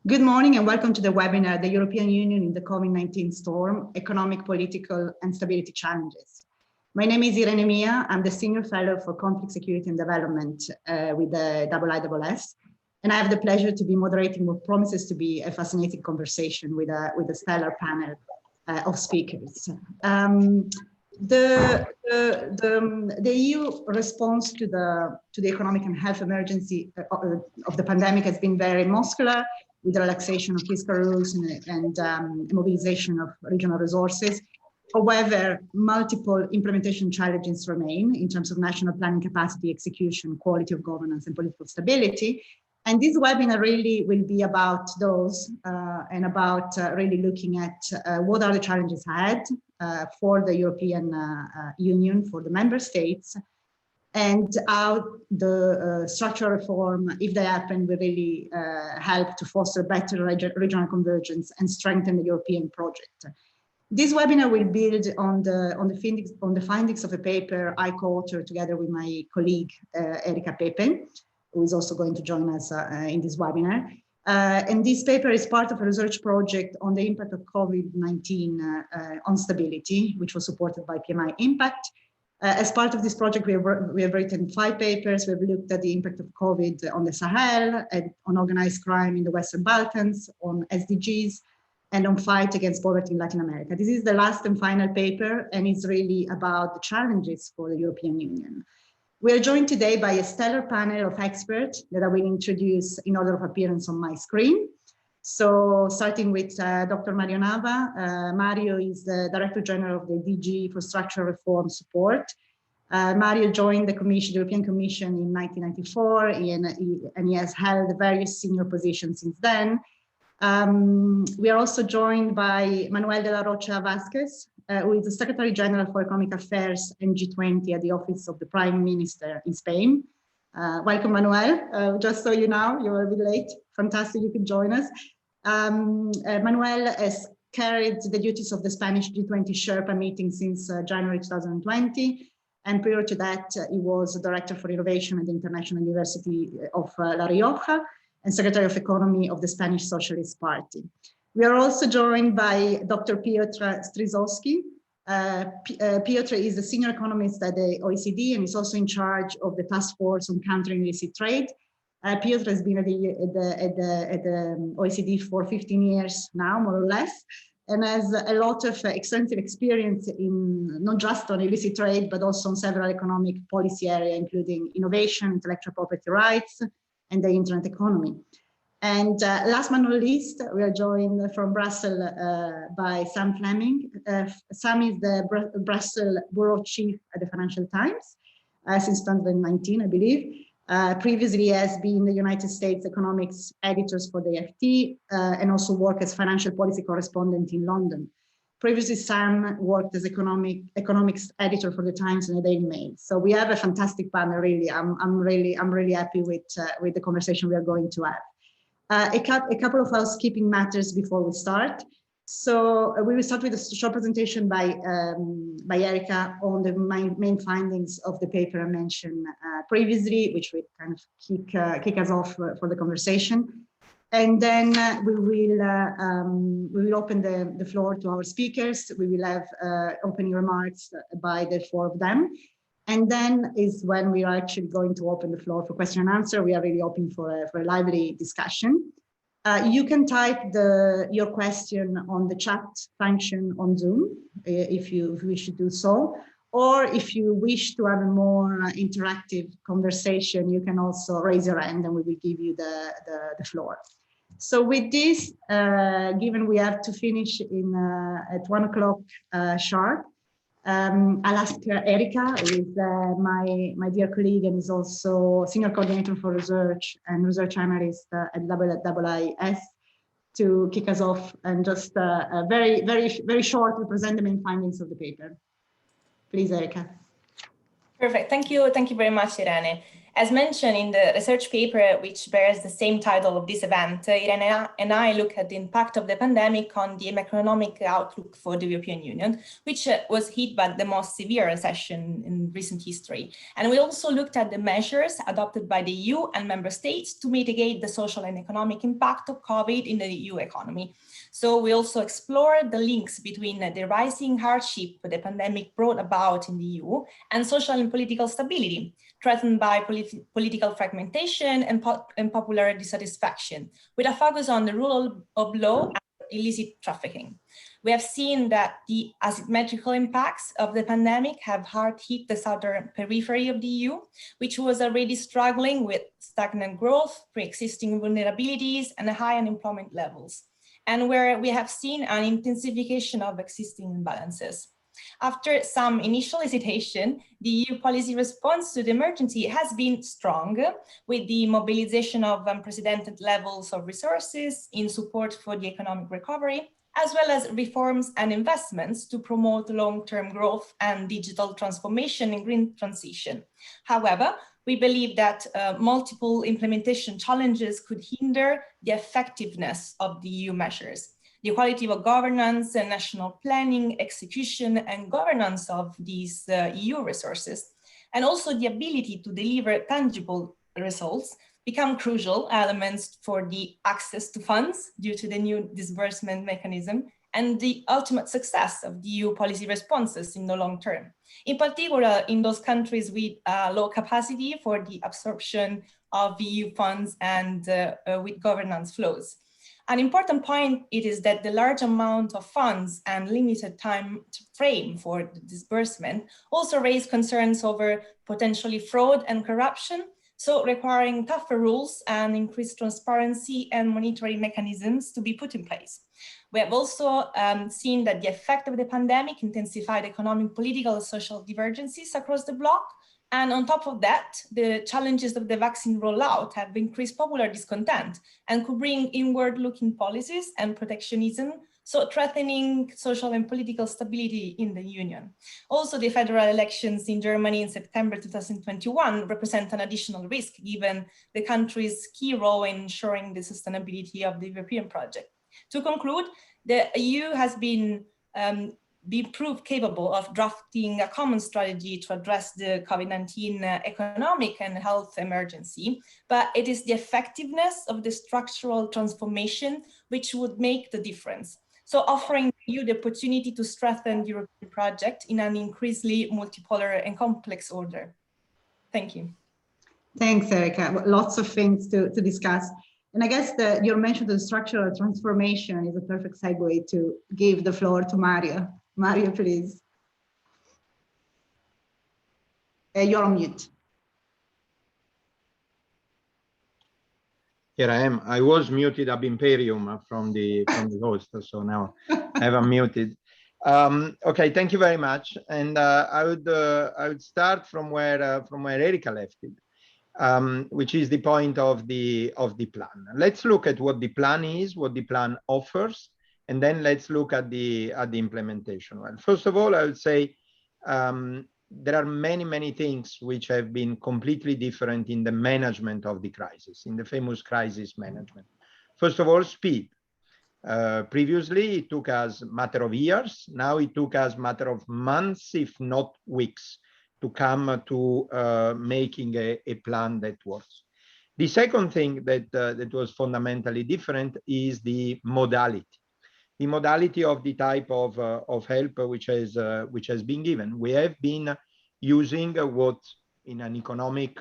Good morning and welcome to the webinar, The European Union in the COVID-19 Storm, Economic, Political and Stability Challenges. My name is Irene. I'm the Senior Fellow for Conflict, Security and Development with the IISS, and I have the pleasure to be moderating what promises to be a fascinating conversation with a stellar panel of speakers. The EU response to the economic and health emergency of the pandemic has been very muscular, with the relaxation of fiscal rules and mobilization of regional resources. However, multiple implementation challenges remain in terms of national planning capacity, execution, quality of governance, and political stability. And this webinar really will be about those and about really looking at what are the challenges ahead for the European Union, for the member states, and how the structural reform, if they happen, will really help to foster better regional convergence and strengthen the European project. This webinar will build on the findings of a paper I co-authored together with my colleague Erica Pepe, who is also going to join us in this webinar. And this paper is part of a research project on the impact of COVID-19 on stability, which was supported by PMI Impact. As part of this project, we have written 5 papers. We've looked at the impact of COVID on the Sahel, on organized crime in the Western Balkans, on SDGs, and on fight against poverty in Latin America. This is the last and final paper, and it's really about the challenges for the European Union. We are joined today by a stellar panel of experts that I will introduce in order of appearance on my screen. So starting with Dr. Mario Nava. Mario is the Director General of the DG for Structural Reform Support. Mario joined the European Commission in 1994, and he has held various senior positions since then. We are also joined by Manuel de la Rocha Vázquez, who is the Secretary General for Economic Affairs and G20 at the Office of the Prime Minister in Spain. Welcome, Manuel. Just so you know, you're a bit late. Fantastic, you can join us. Manuel has carried the duties of the Spanish G20 Sherpa meeting since January 2020. And prior to that, he was the Director for Innovation at the International University of La Rioja and Secretary of Economy of the Spanish Socialist Party. We are also joined by Dr. Piotr Stryszowski. Piotr is the senior economist at the OECD and is also in charge of the task force on countering illicit trade. Piotr has been at the OECD for 15 years now, more or less, and has a lot of extensive experience in not just on illicit trade, but also on several economic policy areas, including innovation, intellectual property rights, and the internet economy. And last but not least, we are joined from Brussels by Sam Fleming. Sam is the Brussels Bureau Chief at the Financial Times since 2019, I believe. Previously has been the United States economics editors for the FT and also worked as financial policy correspondent in London. Previously, Sam worked as economics editor for the Times and the Daily Mail. So we have a fantastic panel, really. I'm really happy with the conversation we are going to have. A couple of housekeeping matters before we start. So we will start with a short presentation by Erica on the main findings of the paper I mentioned previously, which will kind of kick us off for the conversation. And then we will open the floor to our speakers. We will have opening remarks by the 4 of them. And then is when we are actually going to open the floor for question and answer. We are really open for a lively discussion. You can type your question on the chat function on Zoom if you wish to do so. Or if you wish to have a more interactive conversation, you can also raise your hand and we will give you the floor. So with this, given we have to finish at 1 o'clock sharp, I'll ask Erica, who is my dear colleague and is also Senior Coordinator for Research and Research Analyst at IISS, to kick us off and just very short present the main findings of the paper. Please, Erica. Perfect. Thank you very much, Irene. As mentioned in the research paper, which bears the same title of this event, Irene and I look at the impact of the pandemic on the macroeconomic outlook for the European Union, which was hit by the most severe recession in recent history. And we also looked at the measures adopted by the EU and member states to mitigate the social and economic impact of COVID in the EU economy. So we also explored the links between the rising hardship the pandemic brought about in the EU and social and political stability, threatened by political fragmentation and popular dissatisfaction, with a focus on the rule of law and illicit trafficking. We have seen that the asymmetrical impacts of the pandemic have hard hit the southern periphery of the EU, which was already struggling with stagnant growth, pre-existing vulnerabilities, and high unemployment levels, and where we have seen an intensification of existing imbalances. After some initial hesitation, the EU policy response to the emergency has been strong, with the mobilization of unprecedented levels of resources in support for the economic recovery, as well as reforms and investments to promote long-term growth and digital transformation and green transition. However, we believe that multiple implementation challenges could hinder the effectiveness of the EU measures. The quality of governance and national planning, execution, and governance of these EU resources, and also the ability to deliver tangible results, become crucial elements for the access to funds due to the new disbursement mechanism and the ultimate success of the EU policy responses in the long term. In particular, in those countries with low capacity for the absorption of EU funds and with governance flows. An important point it is that the large amount of funds and limited time frame for the disbursement also raise concerns over potentially fraud and corruption, so requiring tougher rules and increased transparency and monitoring mechanisms to be put in place. We have also seen that the effect of the pandemic intensified economic, political, and social divergences across the bloc. And on top of that, the challenges of the vaccine rollout have increased popular discontent and could bring inward-looking policies and protectionism, so threatening social and political stability in the Union. Also, the federal elections in Germany in September 2021 represent an additional risk, given the country's key role in ensuring the sustainability of the European project. To conclude, the EU has been proved capable of drafting a common strategy to address the COVID-19 economic and health emergency, but it is the effectiveness of the structural transformation which would make the difference. So offering you the opportunity to strengthen the European project in an increasingly multipolar and complex order. Thank you. Thanks, Erica. Lots of things to discuss. And I guess your mention of the structural transformation is a perfect segue to give the floor to Mario. Mario, please. You're on mute. Here I am. I was muted ab imperium from the host, so now I have unmuted. Okay, thank you very much. And I would start from where Erica left it, which is the point of the plan. Let's look at what the plan is, what the plan offers, and then let's look at the implementation. Well, first of all, I would say there are many things which have been completely different in the management of the crisis, in the famous crisis management. First of all, speed. Previously, it took us a matter of years. Now it took us a matter of months, if not weeks, to come to making a plan that works. The second thing that was fundamentally different is the modality. The modality of the type of help which has been given. We have been using what in an economic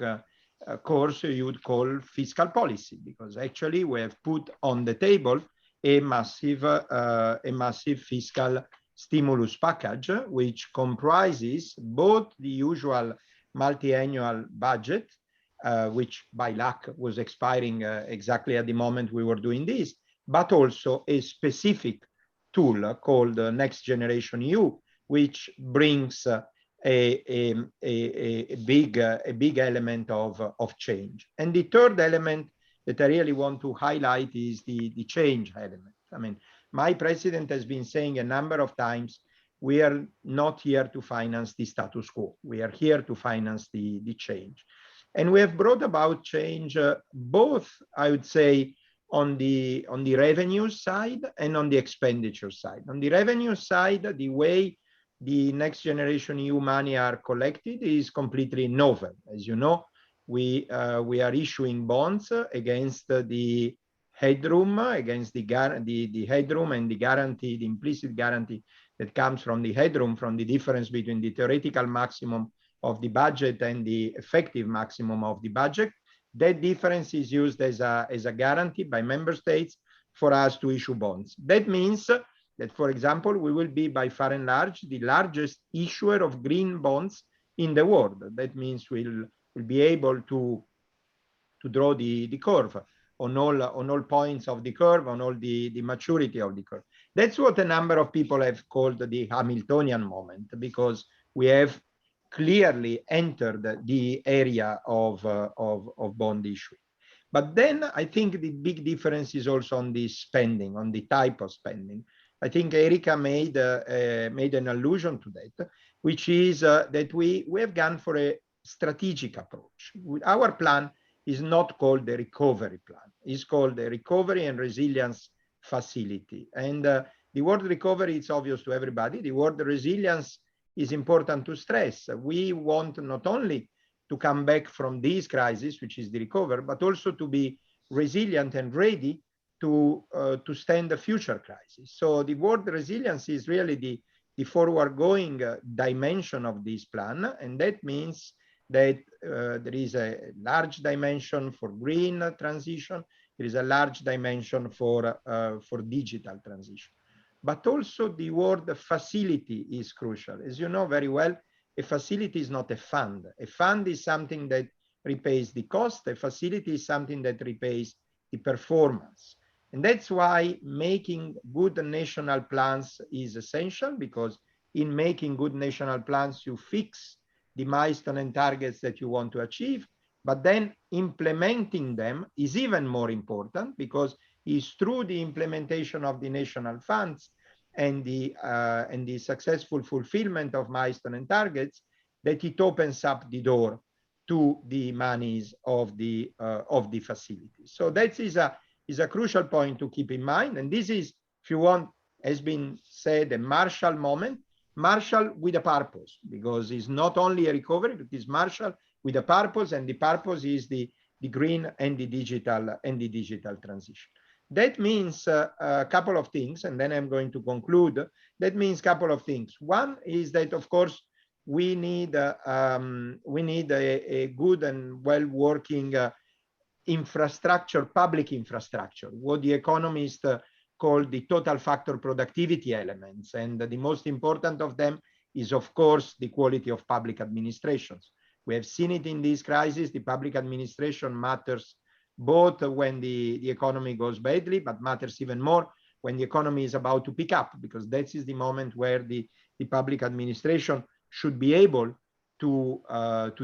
course you would call fiscal policy, because actually we have put on the table a massive fiscal stimulus package, which comprises both the usual multi-annual budget, which by luck was expiring exactly at the moment we were doing this, but also a specific tool called Next Generation EU, which brings a big element of change. And the third element that I really want to highlight is the change element. I mean, my president has been saying a number of times, we are not here to finance the status quo. We are here to finance the change. And we have brought about change both, I would say, on the revenue side and on the expenditure side. On the revenue side, the way the Next Generation EU money are collected is completely novel. As you know, we are issuing bonds against the headroom, against the headroom and the guarantee, the implicit guarantee that comes from the headroom, from the difference between the theoretical maximum of the budget and the effective maximum of the budget. That difference is used as a guarantee by member states for us to issue bonds. That means that, for example, we will be by far and large the largest issuer of green bonds in the world. That means we'll be able to draw the curve on all points of the curve, on all the maturity of the curve. That's what a number of people have called the Hamiltonian moment, because we have clearly entered the area of bond issue. But then I think the big difference is also on the spending, on the type of spending. I think Erica made an allusion to that, which is that we have gone for a strategic approach. Our plan is not called the recovery plan. It's called the Recovery and Resilience Facility. And the word recovery is obvious to everybody. The word resilience is important to stress. We want not only to come back from this crisis, which is the recovery, but also to be resilient and ready to stand the future crisis. So the word resilience is really the forward-going dimension of this plan, and that means that there is a large dimension for green transition, there is a large dimension for digital transition. But also the word facility is crucial. As you know very well, a facility is not a fund. A fund is something that repays the cost. A facility is something that repays the performance. And that's why making good national plans is essential, because in making good national plans, you fix the milestone and targets that you want to achieve, but then implementing them is even more important, because it's through the implementation of the national funds and the successful fulfillment of milestone and targets that it opens up the door to the monies of the facility. So that is a crucial point to keep in mind. And this is, if you want, has been said, a Marshall moment. Marshall with a purpose, because it's not only a recovery, but it's Marshall with a purpose, and the purpose is the green and the digital transition. That means a couple of things, and then I'm going to conclude. That means a couple of things. One is that, of course, we need a good and well-working infrastructure, public infrastructure, what the economists call the total factor productivity elements. And the most important of them is, of course, the quality of public administrations. We have seen it in this crisis. The public administration matters both when the economy goes badly, but matters even more when the economy is about to pick up, because that is the moment where the public administration should be able to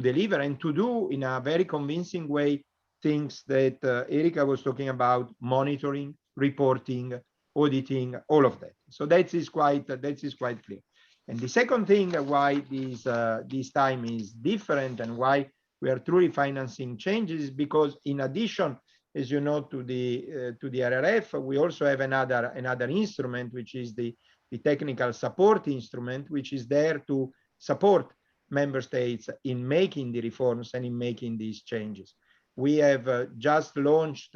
deliver and to do in a very convincing way things that Erica was talking about: monitoring, reporting, auditing, all of that. So that is quite clear. And the second thing why this time is different and why we are truly financing changes is because, in addition, as you know, to the RRF, we also have another instrument, which is the technical support instrument, which is there to support member states in making the reforms and in making these changes. We have just launched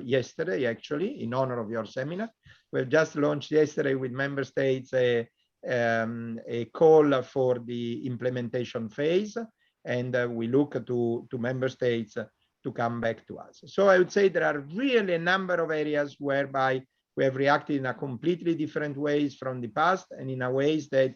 yesterday, actually, in honor of your seminar, we've just launched yesterday with member states a call for the implementation phase, and we look to member states to come back to us. So I would say there are really a number of areas whereby we have reacted in a completely different ways from the past, and in a ways that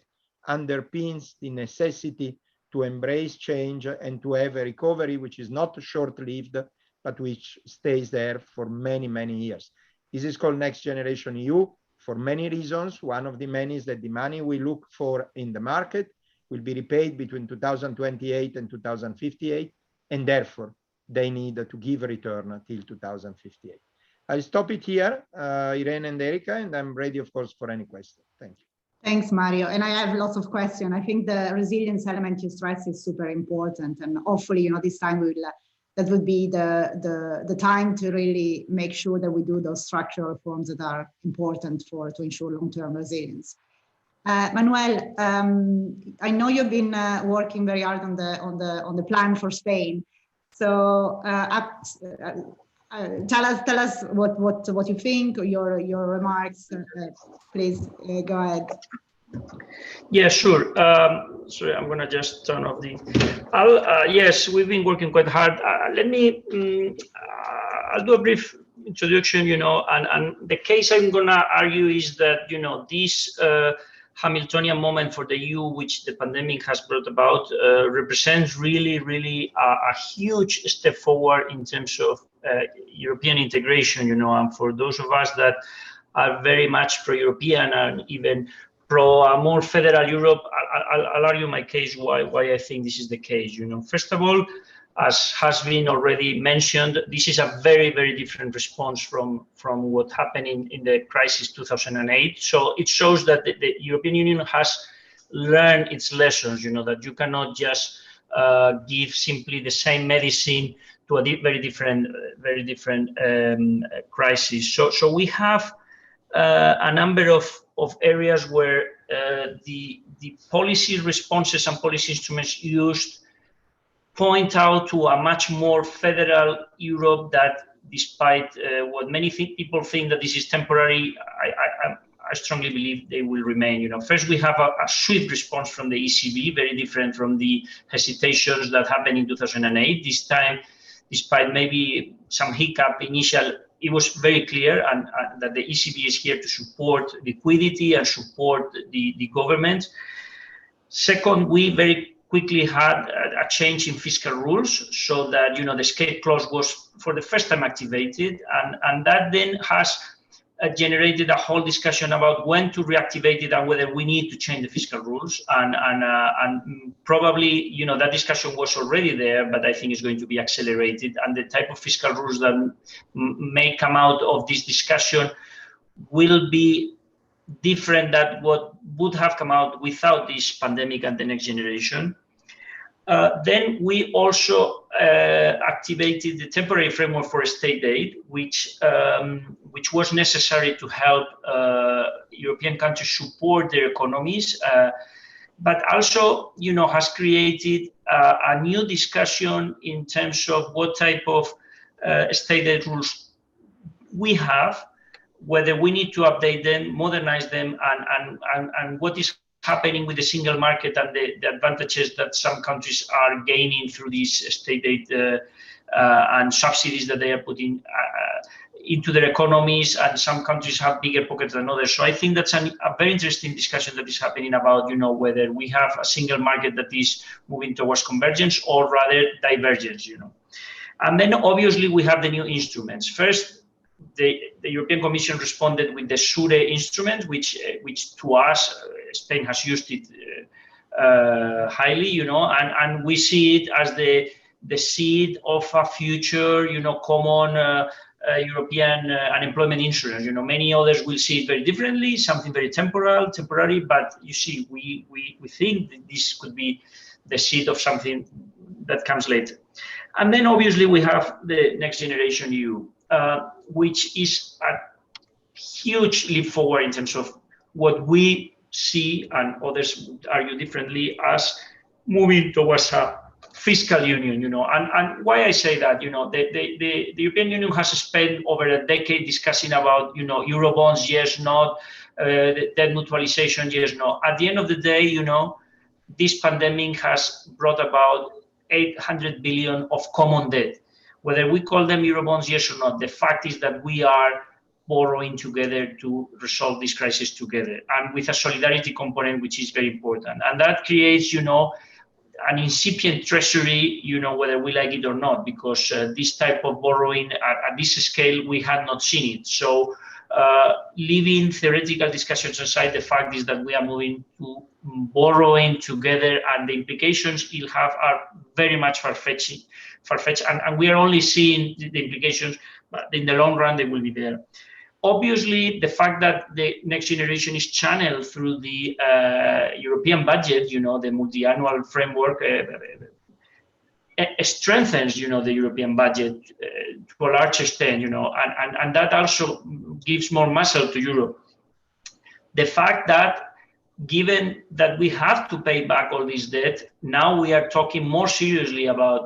underpins the necessity to embrace change and to have a recovery which is not short-lived, but which stays there for many, many years. This is called Next Generation EU for many reasons. One of the many is that the money we look for in the market will be repaid between 2028 and 2058, and therefore they need to give a return till 2058. I'll stop it here, Irene and Erica, and I'm ready, of course, for any questions. Thank you. Thanks, Mario. And I have lots of questions. I think the resilience element you stress is super important, and hopefully, this time that would be the time to really make sure that we do those structural reforms that are important to ensure long-term resilience. Manuel, I know you've been working very hard on the plan for Spain. So tell us what you think, or your remarks. Please go ahead. Yeah, sure. Sorry, I'm gonna just turn off the. Yes, we've been working quite hard. Let me. I'll do a brief introduction. And the case I'm gonna argue is that this Hamiltonian moment for the EU, which the pandemic has brought about, represents really a huge step forward in terms of European integration. And for those of us that are very much pro-European and even pro a more federal Europe, I'll argue my case why I think this is the case. First of all, as has been already mentioned, this is a very different response from what happened in the crisis 2008. So it shows that the European Union has learned its lessons. That you cannot just give simply the same medicine to a very different crisis. So we have a number of areas where the policy responses and policy instruments used point out to a much more federal Europe that, despite what many people think that this is temporary, I strongly believe they will remain. First, we have a swift response from the ECB, very different from the hesitations that happened in 2008. This time, despite maybe some hiccup initial, it was very clear and that the ECB is here to support liquidity and support the government. Second, we very quickly had a change in fiscal rules, so that the escape clause was for the first time activated, and that then has generated a whole discussion about when to reactivate it and whether we need to change the fiscal rules. And probably that discussion was already there, but I think it's going to be accelerated. And the type of fiscal rules that may come out of this discussion will be different than what would have come out without this pandemic and the next generation. Then we also activated the temporary framework for state aid, which was necessary to help European countries support their economies, but also has created a new discussion in terms of what type of state aid rules we have, whether we need to update them, modernize them, and what is happening with the single market and the advantages that some countries are gaining through these state aid and subsidies that they are putting into their economies, and some countries have bigger pockets than others. So I think that's a very interesting discussion that is happening about whether we have a single market that is moving towards convergence or rather divergence. And then obviously we have the new instruments. First, the European Commission responded with the SURE instrument, which to us, Spain has used it highly, and we see it as the seed of a future, common European unemployment insurance. Many others will see it very differently, something very temporary, but you see, we think that this could be the seed of something that comes later. And then obviously we have the Next Generation EU, which is a huge leap forward in terms of what we see, and others would argue differently, as moving towards a fiscal union. And why I say that, the European Union has spent over a decade discussing about, Eurobonds, yes, not, debt mutualization, yes, no. At the end of the day, this pandemic has brought about 800 billion of common debt. Whether we call them Eurobonds, yes or not, the fact is that we are borrowing together to resolve this crisis together, and with a solidarity component, which is very important. And that creates, an incipient treasury, whether we like it or not, because this type of borrowing at this scale, we had not seen it. So leaving theoretical discussions aside, the fact is that we are moving to borrowing together, and the implications it'll have are very much far-fetched, and we are only seeing the implications, but in the long run, they will be there. obviously, the fact that the next generation is channeled through the European budget, the multi-annual framework, strengthens, the European budget to a large extent, and that also gives more muscle to Europe. The fact that, given that we have to pay back all this debt, now we are talking more seriously about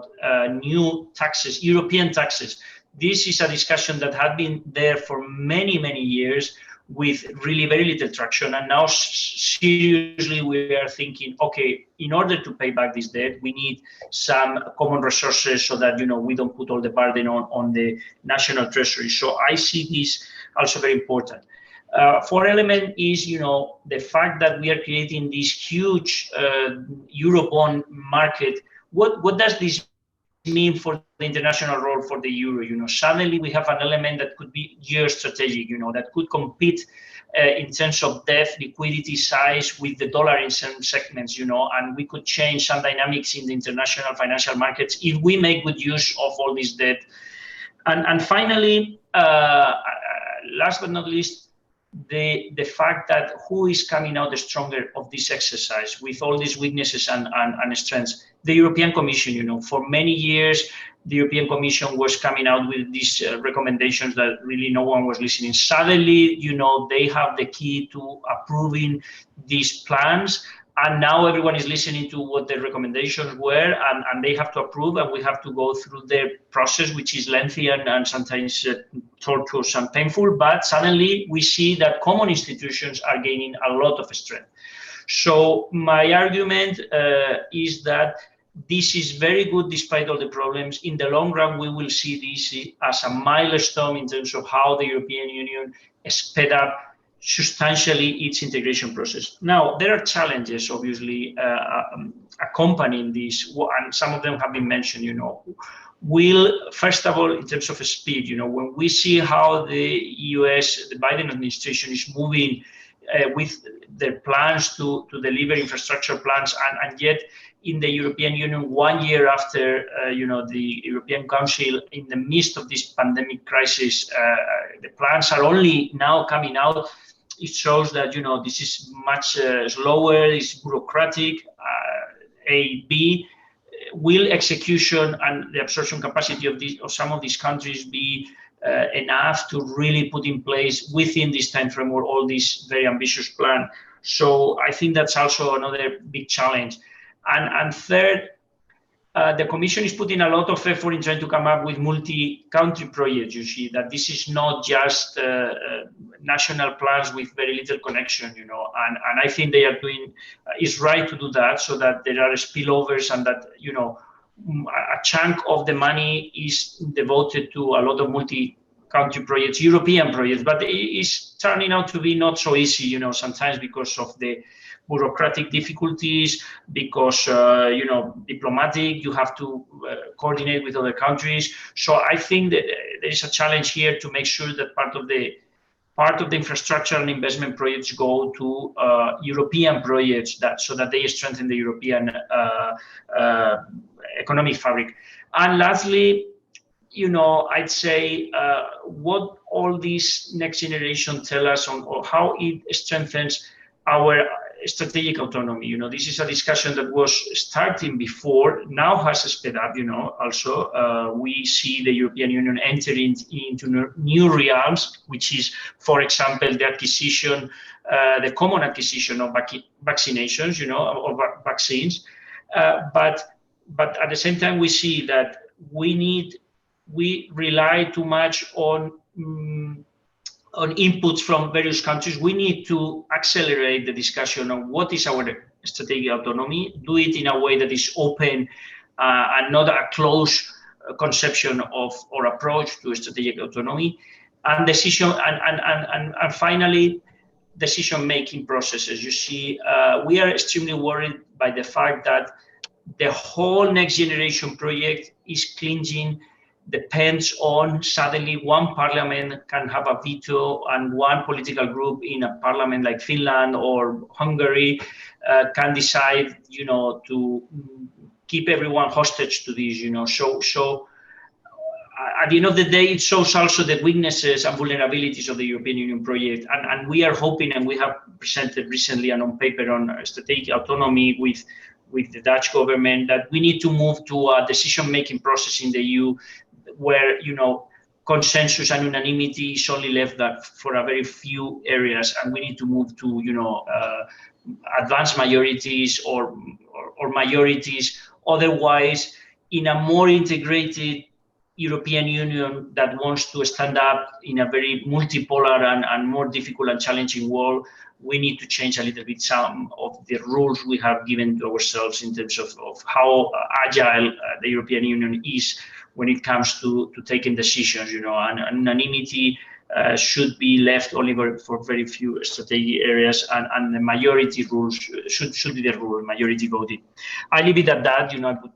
new taxes, European taxes. This is a discussion that had been there for many, many years with really very little traction. And now seriously, we are thinking, okay, in order to pay back this debt, we need some common resources so that, we don't put all the burden on the national treasury. So I see this also very important. Fourth element is, the fact that we are creating this huge Eurobond market. What does this mean for the international role for the euro? Suddenly we have an element that could be geostrategic, that could compete in terms of depth, liquidity, size with the dollar in some segments, and we could change some dynamics in the international financial markets if we make good use of all this debt. And finally, last but not least, the fact that who is coming out the stronger of this exercise with all these weaknesses and strengths? The European Commission, for many years, the European Commission was coming out with these recommendations that really no one was listening. Suddenly, they have the key to approving these plans. And now everyone is listening to what the recommendations were, and they have to approve, and we have to go through the process, which is lengthy and sometimes torturous and painful. But suddenly we see that common institutions are gaining a lot of strength. So my argument is that this is very good despite all the problems. In the long run, we will see this as a milestone in terms of how the European Union sped up substantially its integration process. Now, there are challenges, obviously, accompanying this, and some of them have been mentioned, will, first of all, in terms of speed, when we see how the US, the Biden administration is moving with their plans to deliver infrastructure plans, and yet in the European Union, 1 year after, the European Council, in the midst of this pandemic crisis, the plans are only now coming out. It shows that, this is much slower, it's bureaucratic. B, will execution and the absorption capacity of some of these countries be enough to really put in place within this time frame or all this very ambitious plan? So I think that's also another big challenge. And third, the Commission is putting a lot of effort in trying to come up with multi-country projects. You see that this is not just national plans with very little connection, and I think they are doing, it's right to do that so that there are spillovers and that, a chunk of the money is devoted to a lot of multi-country projects, European projects, but it is turning out to be not so easy, sometimes because of the bureaucratic difficulties, because diplomatic, you have to coordinate with other countries. So I think that there is a challenge here to make sure that part of the infrastructure and investment projects go to European projects, so that they strengthen the European economic fabric. And lastly, I'd say what all these next generation tell us on or how it strengthens our strategic autonomy. This is a discussion that was starting before, now has sped up, also. We see the European Union entering into new realms, which is, for example, the acquisition, the common acquisition of vaccinations, of vaccines. But at the same time, we see that we rely too much on inputs from various countries. We need to accelerate the discussion on what is our strategic autonomy, do it in a way that is open and not a closed conception of or approach to strategic autonomy, and and finally, decision-making processes. You see, we are extremely worried by the fact that the whole next generation project is clinging, depends on suddenly one parliament can have a veto, and one political group in a parliament like Finland or Hungary can decide, to keep everyone hostage to this, So at the end of the day, it shows also the weaknesses and vulnerabilities of the European Union project. And we are hoping, and we have presented recently an on-paper on strategic autonomy with the Dutch government, that we need to move to a decision-making process in the EU where, you know, consensus and unanimity is only left that for a very few areas, and we need to move to, you know, advanced majorities or majorities. Otherwise, in a more integrated European Union that wants to stand up in a very multipolar and more difficult and challenging world, we need to change a little bit some of the rules we have given to ourselves in terms of how agile the European Union is when it comes to taking decisions, you know, and unanimity should be left only for very few strategic areas, and the majority rules should be the rule, majority voting. I leave it at that, you know. I would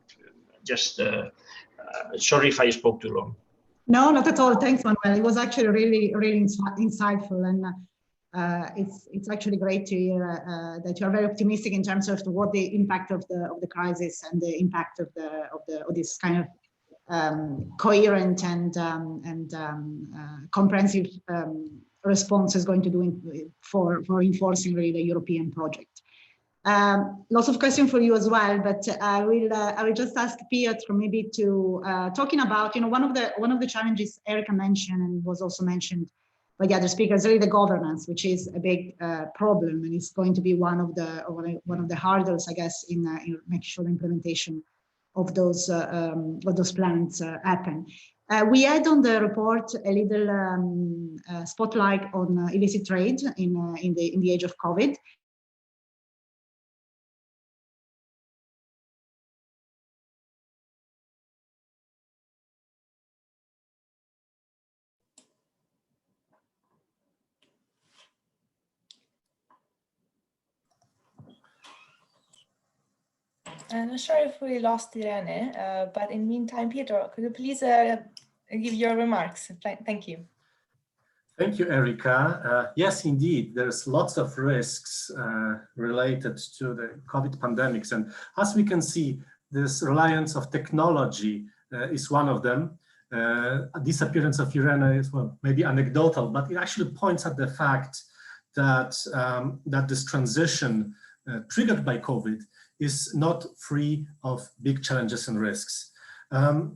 just sorry if I spoke too long. No, not at all. Thanks, Manuel. It was actually really insightful, and it's actually great to hear that you are very optimistic in terms of what the impact of the crisis and the impact of this kind of coherent and comprehensive response is going to do for reinforcing really the European project. Lots of questions for you as well, but I will just ask Piotr maybe to talking about, you know, one of the challenges Erica mentioned and was also mentioned by the other speakers, really the governance, which is a big problem, and it's going to be one of the hurdles, I guess, in making sure the implementation of those plans happen. We had on the report a little spotlight on illicit trade in the age of COVID. I'm not sure if we lost Irene, but in the meantime, Piotr, could you please give your remarks? Thank you. Thank you, Erica. Yes, indeed, there's lots of risks related to the COVID pandemics. And as we can see, this reliance of technology is one of them. Disappearance of Irene is, well, maybe anecdotal, but it actually points at the fact that, that this transition triggered by COVID is not free of big challenges and risks.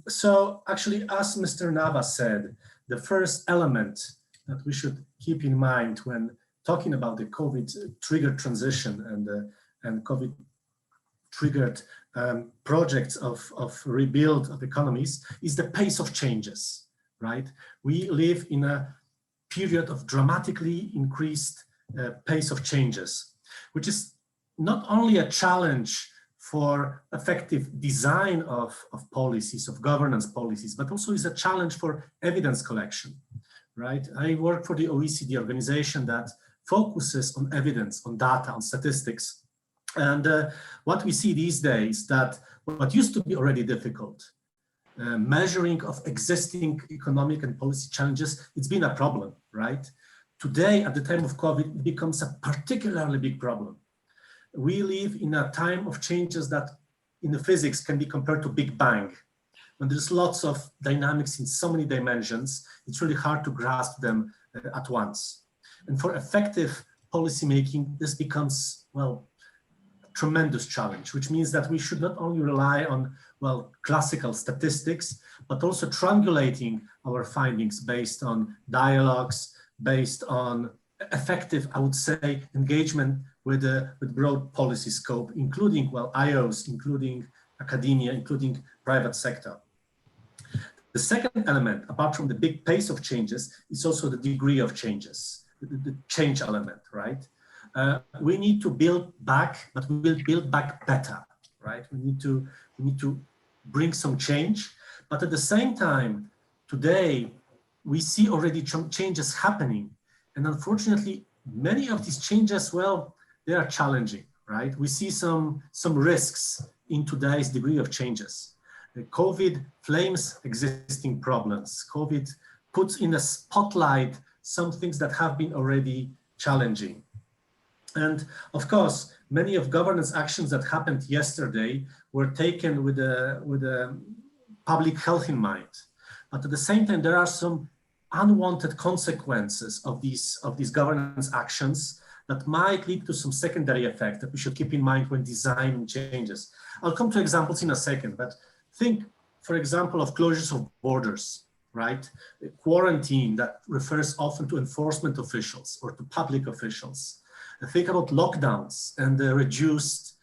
So actually, as Mr. Nava said, the first element that we should keep in mind when talking about the COVID-triggered transition and COVID-triggered projects of rebuild of economies is the pace of changes, right? We live in a period of dramatically increased pace of changes, which is not only a challenge for effective design of policies, of governance policies, but also is a challenge for evidence collection, right? I work for the OECD organization that focuses on evidence, on data, on statistics. And what we see these days that what used to be already difficult, measuring of existing economic and policy challenges, it's been a problem, right? Today, at the time of COVID, it becomes a particularly big problem. We live in a time of changes that in the physics can be compared to Big Bang. When there's lots of dynamics in so many dimensions, it's really hard to grasp them at once. And for effective policymaking, this becomes, well, a tremendous challenge, which means that we should not only rely on, well, classical statistics, but also triangulating our findings based on dialogues, based on effective, I would say, engagement with broad policy scope, including, well, IISS, including academia, including private sector. The second element, apart from the big pace of changes, is also the degree of changes, the change element, right? We need to build back, but we will build back better, right? We need to bring some change, but at the same time, today, we see already changes happening. And unfortunately, many of these changes, well, they are challenging, right? We see some risks in today's degree of changes. COVID flames existing problems. COVID puts in a spotlight some things that have been already challenging. And of course, many of governance actions that happened yesterday were taken with a public health in mind. But at the same time, there are some unwanted consequences of these governance actions that might lead to some secondary effect that we should keep in mind when designing changes. I'll come to examples in a second, but think, for example, of closures of borders, right? Quarantine that refers often to enforcement officials or to public officials. Think about lockdowns and the reduced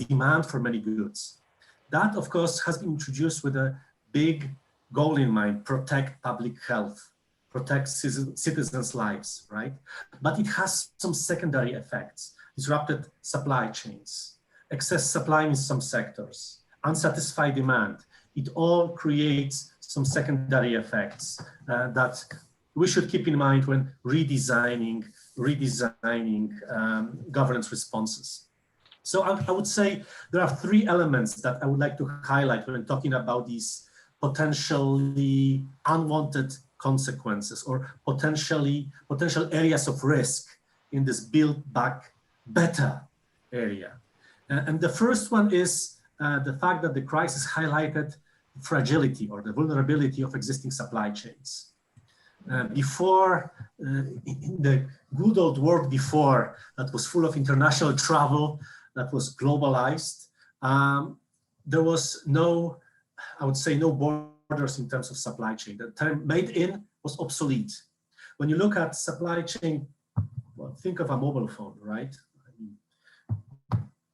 demand for many goods. That, of course, has been introduced with a big goal in mind: protect public health, protect citizens' lives, right? But it has some secondary effects: disrupted supply chains, excess supply in some sectors, unsatisfied demand. It all creates some secondary effects that we should keep in mind when redesigning governance responses. So I would say there are three elements that I would like to highlight when talking about these potentially unwanted consequences or potential areas of risk in this build back better area. And the first one is the fact that the crisis highlighted fragility or the vulnerability of existing supply chains. Before, in the good old world before, that was full of international travel, that was globalized, there was no, I would say, no borders in terms of supply chain. The term made in was obsolete. When you look at supply chain, well, think of a mobile phone, right?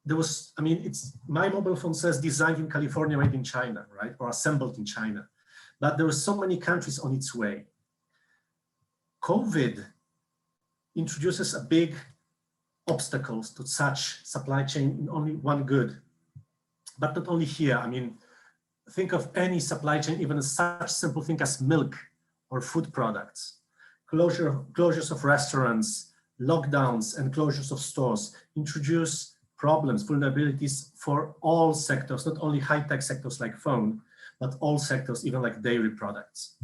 There was, I mean, my mobile phone says designed in California, made in China, right? Or assembled in China. But there were so many countries on its way. COVID introduces a big obstacles to such supply chain in only one good. But not only here, I mean, think of any supply chain, even such simple thing as milk or food products. Closures of restaurants, lockdowns and closures of stores introduce problems, vulnerabilities for all sectors, not only high-tech sectors like phone, but all sectors, even like dairy products.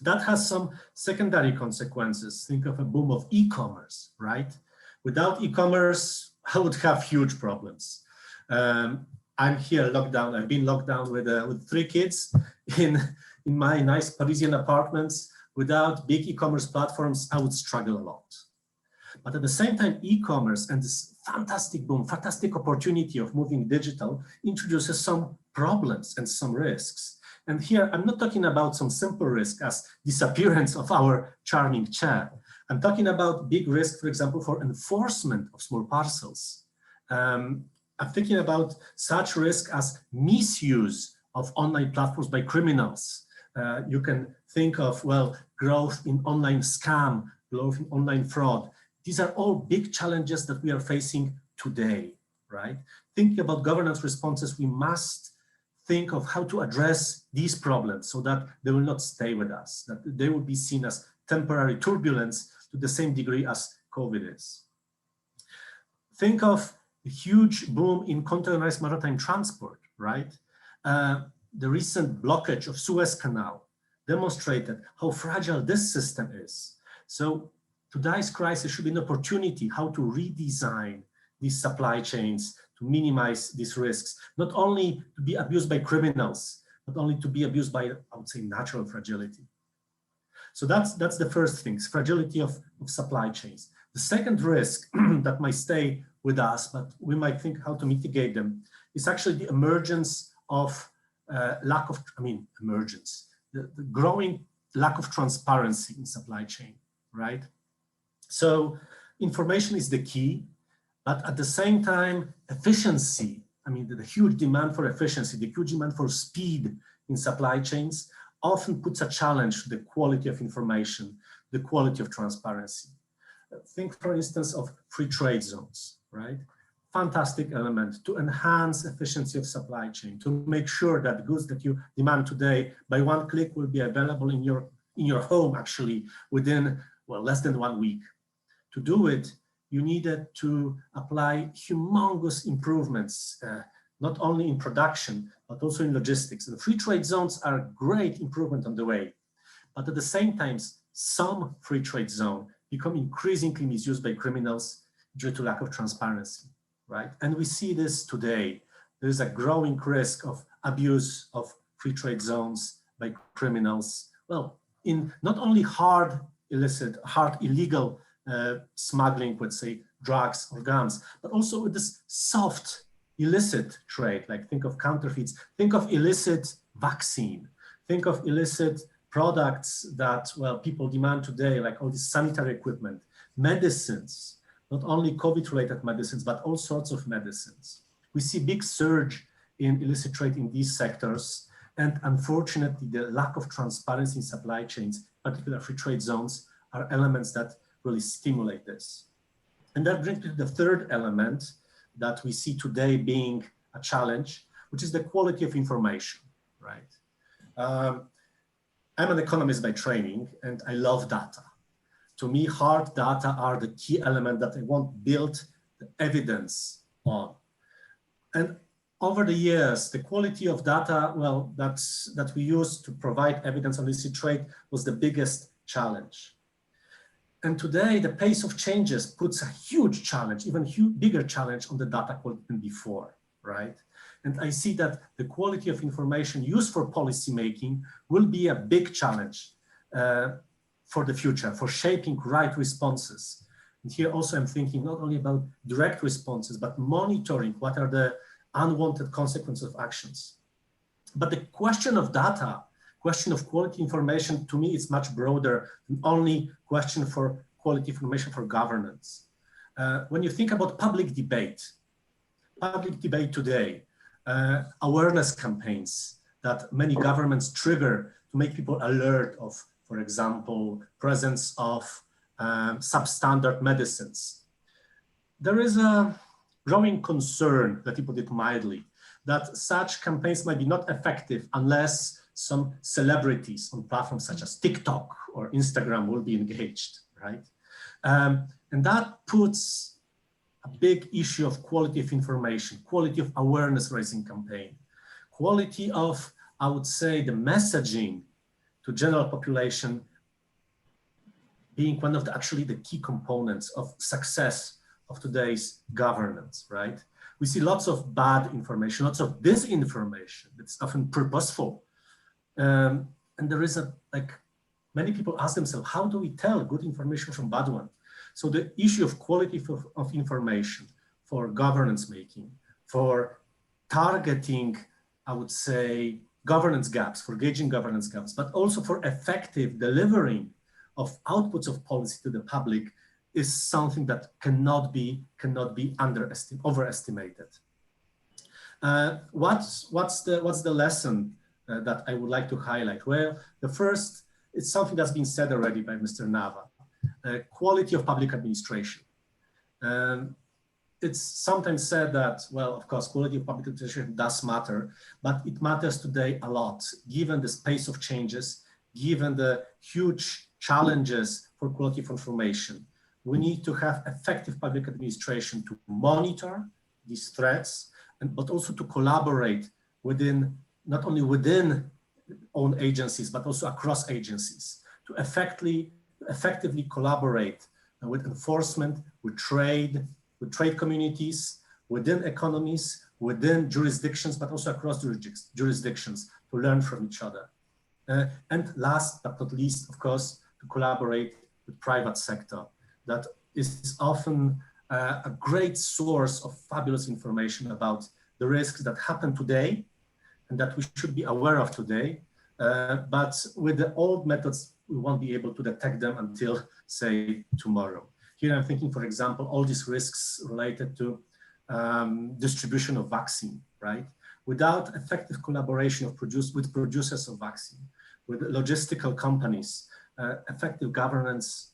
That has some secondary consequences. Think of a boom of e-commerce, right? Without e-commerce, I would have huge problems. I'm here locked down. I've been locked down with 3 kids in my nice Parisian apartments. Without big e-commerce platforms, I would struggle a lot. But at the same time, e-commerce and this fantastic boom, fantastic opportunity of moving digital introduces some problems and some risks. And here, I'm not talking about some simple risk as disappearance of our charming chair. I'm talking about big risk, for example, for enforcement of small parcels. I'm thinking about such risk as misuse of online platforms by criminals. You can think of, well, growth in online scam, growth in online fraud. These are all big challenges that we are facing today, right? Thinking about governance responses, we must think of how to address these problems so that they will not stay with us, that they will be seen as temporary turbulence to the same degree as COVID is. Think of the huge boom in containerized maritime transport, right? The recent blockage of Suez Canal demonstrated how fragile this system is. So today's crisis should be an opportunity how to redesign these supply chains to minimize these risks, not only to be abused by criminals, but only to be abused by, I would say, natural fragility. So that's the first thing, fragility of supply chains. The second risk that might stay with us, but we might think how to mitigate them, is actually the emergence of the growing lack of transparency in supply chain, right? So information is the key, but at the same time, efficiency, the huge demand for efficiency, the huge demand for speed in supply chains often puts a challenge to the quality of information, the quality of transparency. Think, for instance, of free trade zones, right? Fantastic element to enhance efficiency of supply chain, to make sure that goods that you demand today by one click will be available in your home actually within, well, less than 1 week. To do it, you needed to apply humongous improvements, not only in production, but also in logistics. And free trade zones are a great improvement on the way. But at the same time, some free trade zones become increasingly misused by criminals due to lack of transparency, right? And we see this today. There is a growing risk of abuse of free trade zones by criminals, well, in not only hard illegal smuggling with, say, drugs or guns, but also with this soft illicit trade, like think of counterfeits, think of illicit vaccine, think of illicit products that, well, people demand today, like all this sanitary equipment, medicines, not only COVID-related medicines, but all sorts of medicines. We see big surge in illicit trade in these sectors. And unfortunately, the lack of transparency in supply chains, particularly free trade zones, are elements that really stimulate this. And that brings me to the third element that we see today being a challenge, which is the quality of information, right? I'm an economist by training, and I love data. To me, hard data are the key element that I want to build the evidence on. And over the years, the quality of data, well, that we use to provide evidence on illicit trade was the biggest challenge. And today, the pace of changes puts a huge challenge, even bigger challenge on the data quality than before, right? And I see that the quality of information used for policymaking will be a big challenge for the future, for shaping right responses. And here also I'm thinking not only about direct responses, but monitoring what are the unwanted consequences of actions. But the question of data, question of quality information, to me, is much broader than only question for quality information for governance. When you think about public debate today, awareness campaigns that many governments trigger to make people alert of, for example, presence of substandard medicines. There is a growing concern, that people put it mildly, that such campaigns might be not effective unless some celebrities on platforms such as TikTok or Instagram will be engaged, right? And that puts a big issue of quality of information, quality of awareness raising campaign, quality of, I would say, the messaging to general population being one of actually the key components of success of today's governance, right? We see lots of bad information, lots of disinformation that's often purposeful. And there is many people ask themselves, how do we tell good information from bad one? So the issue of quality of information for governance making, for targeting, I would say, governance gaps, for gauging governance gaps, but also for effective delivering of outputs of policy to the public is something that cannot be overestimated. What's the lesson that I would like to highlight? Well, the first, it's something that's been said already by Mr. Nava. Quality of public administration. It's sometimes said that, well, of course, quality of public administration does matter, but it matters today a lot, given the pace of changes, given the huge challenges for quality of information. We need to have effective public administration to monitor these threats, but also to collaborate within, not only within own agencies, but also across agencies, to effectively collaborate with enforcement, with trade communities, within economies, within jurisdictions, but also across jurisdictions to learn from each other. And last but not least, of course, to collaborate with private sector. That is often a great source of fabulous information about the risks that happen today and that we should be aware of today. But with the old methods, we won't be able to detect them until, say, tomorrow. Here I'm thinking, for example, all these risks related to distribution of vaccine, right? Without effective collaboration with producers of vaccine, with logistical companies, effective governance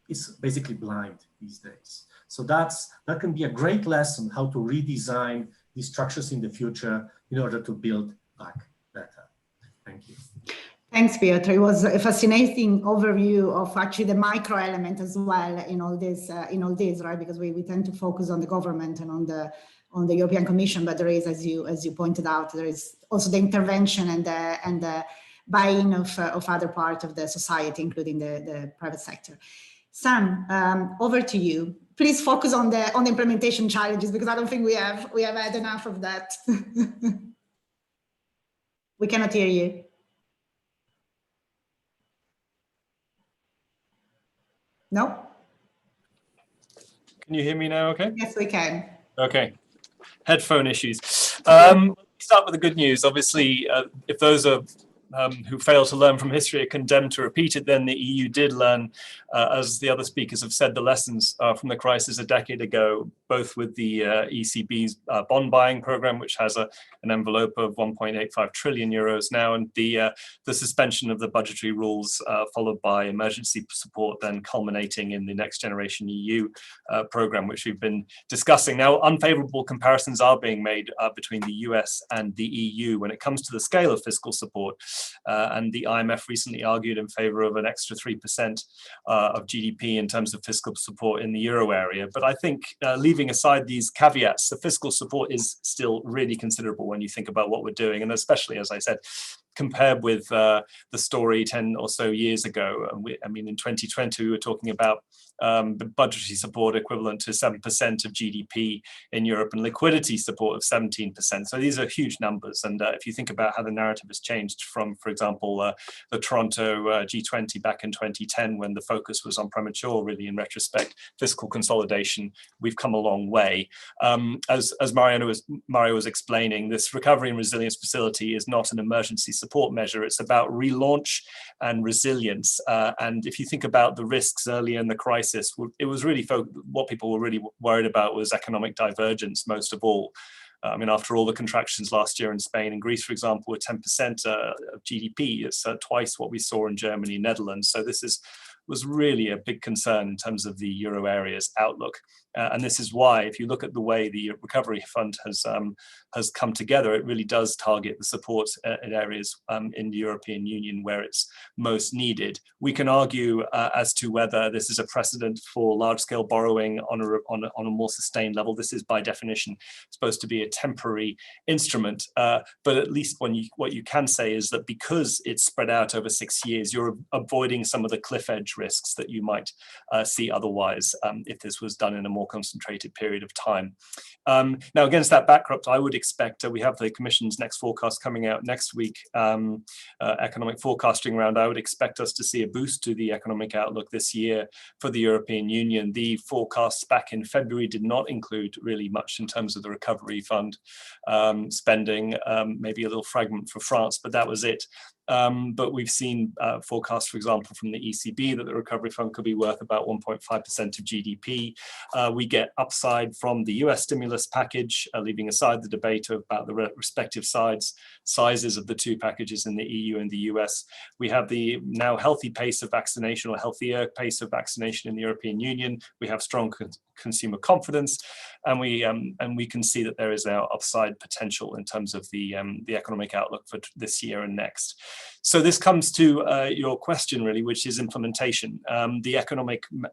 is basically blind these days. So that can be a great lesson how to redesign these structures in the future in order to build back better. Thank you. Thanks, Piotr. It was a fascinating overview of actually the micro element as well in all this, right? Because we tend to focus on the government and on the European Commission, but there is, as you pointed out, there is also the intervention and the buy-in of other parts of the society, including the private sector. Sam, over to you. Please focus on the implementation challenges, because I don't think we have had enough of that. We cannot hear you. No? Can you hear me now? Okay. Yes, we can. Okay. Headphone issues. Start with the good news. Obviously, if those are who fail to learn from history are condemned to repeat it, then the EU did learn, as the other speakers have said, the lessons from the crisis a decade ago, both with the ECB's bond buying program, which has an envelope of 1.85 trillion euros now, and the suspension of the budgetary rules, followed by emergency support, then culminating in the Next Generation EU program, which we've been discussing. Now, unfavorable comparisons are being made between the US and the EU when it comes to the scale of fiscal support. And the IMF recently argued in favor of an extra 3% of GDP in terms of fiscal support in the euro area. But I think leaving aside these caveats, the fiscal support is still really considerable when you think about what we're doing. And especially, as I said, compared with the story 10 or so years ago. I mean, in 2020, we were talking about budgetary support equivalent to 7% of GDP in Europe and liquidity support of 17%. So these are huge numbers. And if you think about how the narrative has changed from, for example, the Toronto G20 back in 2010, when the focus was on premature, really in retrospect, fiscal consolidation, we've come a long way. As Mario was explaining, this recovery and resilience facility is not an emergency support measure. It's about relaunch and resilience. And if you think about the risks earlier in the crisis, it was really what people were really worried about was economic divergence, most of all. I mean, after all the contractions last year in Spain and Greece, for example, were 10% of GDP. It's twice what we saw in Germany and Netherlands. So this was really a big concern in terms of the euro area's outlook. And this is why, if you look at the way the Recovery Fund has come together, it really does target the support in areas in the European Union where it's most needed. We can argue as to whether this is a precedent for large-scale borrowing on a more sustained level. This is by definition supposed to be a temporary instrument, but at least what you can say is that because it's spread out over 6 years, you're avoiding some of the cliff edge risks that you might see otherwise if this was done in a more concentrated period of time. Now, against that backdrop, I would expect we have the Commission's next forecast coming out next week, economic forecasting round. I would expect us to see a boost to the economic outlook this year for the European Union. The forecasts back in February did not include really much in terms of the Recovery Fund spending, maybe a little fragment for France, but that was it. But we've seen forecasts, for example, from the ECB that the Recovery Fund could be worth about 1.5% of GDP. We get upside from the US stimulus package, leaving aside the debate about the respective sizes of the two packages in the EU and the US. We have the now healthy pace of vaccination, or healthier pace of vaccination in the European Union. We have strong consumer confidence, and we can see that there is now upside potential in terms of the economic outlook for this year and next. So this comes to your question, really, which is implementation. The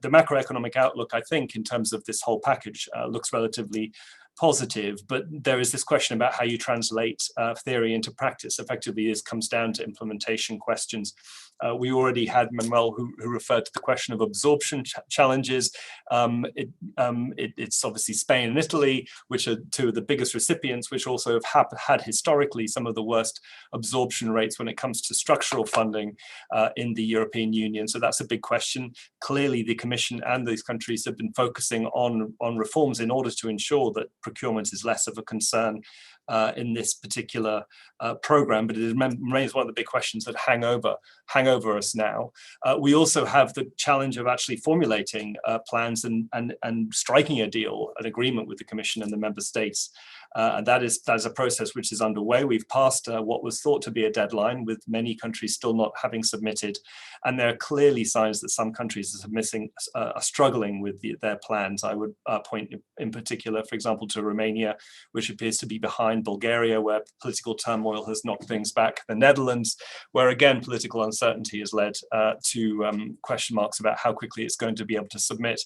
macroeconomic outlook, I think, in terms of this whole package looks relatively positive, but there is this question about how you translate theory into practice. Effectively, this comes down to implementation questions. We already had Manuel who referred to the question of absorption challenges. It's obviously Spain and Italy, which are two of the biggest recipients, which also have had historically some of the worst absorption rates when it comes to structural funding in the European Union. So that's a big question. Clearly, the Commission and these countries have been focusing on reforms in order to ensure that procurement is less of a concern in this particular program, but it remains one of the big questions that hang over us now. We also have the challenge of actually formulating plans and striking a deal, an agreement with the Commission and the member states. And that is a process which is underway. We've passed what was thought to be a deadline, with many countries still not having submitted. And there are clearly signs that some countries are struggling with their plans. I would point in particular, for example, to Romania, which appears to be behind Bulgaria, where political turmoil has knocked things back, the Netherlands, where again political uncertainty has led to question marks about how quickly it's going to be able to submit.